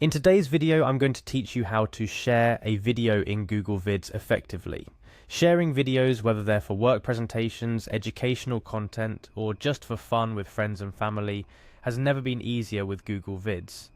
In today's video, I'm going to teach you how to share a video in Google Vids effectively. Sharing videos, whether they're for work presentations, educational content, or just for fun with friends and family, has never been easier with Google Vids.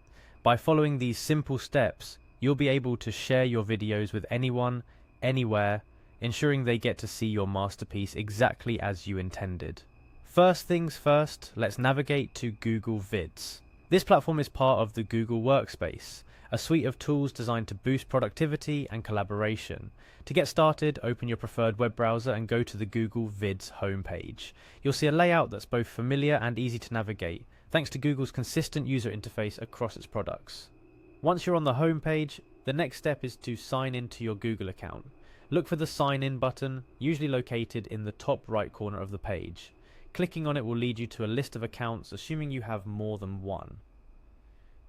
By following these simple steps, you'll be able to share your videos with anyone, anywhere, ensuring they get to see your masterpiece exactly as you intended. First things first, let's navigate to Google Vids. This platform is part of the Google Workspace, a suite of tools designed to boost productivity and collaboration. To get started, open your preferred web browser and go to the Google Vids homepage. You'll see a layout that's both familiar and easy to navigate, thanks to Google's consistent user interface across its products. Once you're on the homepage, the next step is to sign into your Google account. Look for the Sign In button, usually located in the top right corner of the page. Clicking on it will lead you to a list of accounts, assuming you have more than one.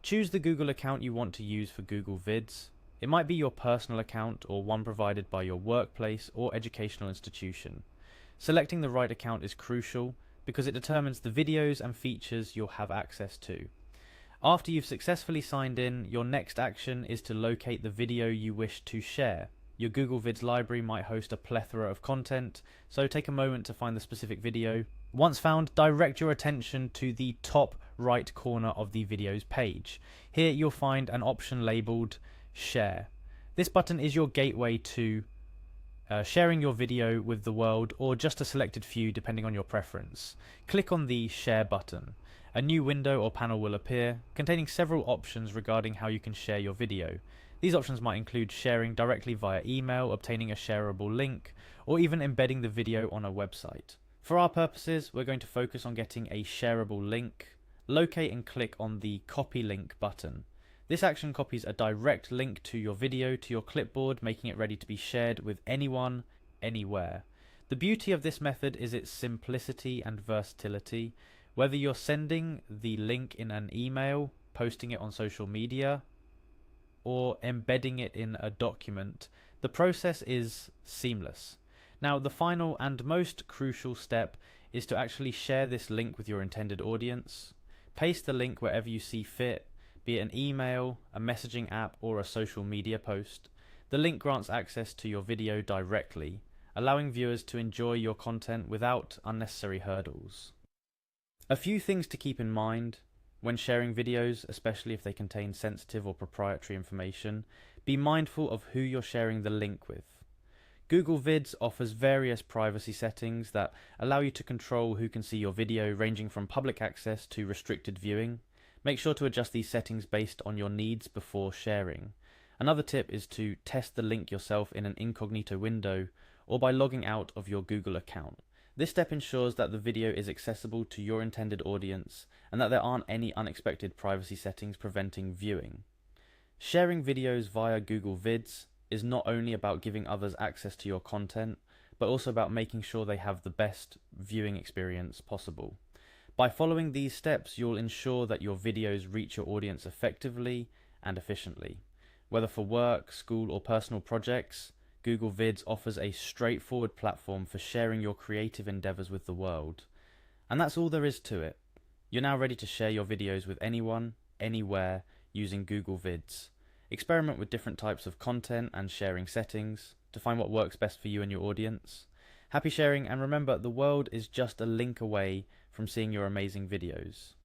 Choose the Google account you want to use for Google Vids. It might be your personal account or one provided by your workplace or educational institution. Selecting the right account is crucial because it determines the videos and features you'll have access to. After you've successfully signed in, your next action is to locate the video you wish to share. Your Google Vids library might host a plethora of content, so take a moment to find the specific video. Once found, direct your attention to the top right corner of the video's page. Here you'll find an option labeled Share. This button is your gateway to sharing your video with the world, or just a selected few depending on your preference. Click on the Share button. A new window or panel will appear, containing several options regarding how you can share your video. These options might include sharing directly via email, obtaining a shareable link, or even embedding the video on a website. For our purposes, we're going to focus on getting a shareable link. Locate and click on the Copy Link button. This action copies a direct link to your video to your clipboard, making it ready to be shared with anyone, anywhere. The beauty of this method is its simplicity and versatility. Whether you're sending the link in an email, posting it on social media, or embedding it in a document, the process is seamless. Now, the final and most crucial step is to actually share this link with your intended audience. Paste the link wherever you see fit, be it an email, a messaging app, or a social media post. The link grants access to your video directly, allowing viewers to enjoy your content without unnecessary hurdles. A few things to keep in mind when sharing videos, especially if they contain sensitive or proprietary information. Be mindful of who you're sharing the link with. Google Vids offers various privacy settings that allow you to control who can see your video, ranging from public access to restricted viewing. Make sure to adjust these settings based on your needs before sharing. Another tip is to test the link yourself in an incognito window or by logging out of your Google account. This step ensures that the video is accessible to your intended audience and that there aren't any unexpected privacy settings preventing viewing. Sharing videos via Google Vids is not only about giving others access to your content, but also about making sure they have the best viewing experience possible. By following these steps, you'll ensure that your videos reach your audience effectively and efficiently. Whether for work, school, or personal projects, Google Vids offers a straightforward platform for sharing your creative endeavors with the world. And that's all there is to it. You're now ready to share your videos with anyone, anywhere, using Google Vids. Experiment with different types of content and sharing settings to find what works best for you and your audience. Happy sharing, and remember, the world is just a link away from seeing your amazing videos.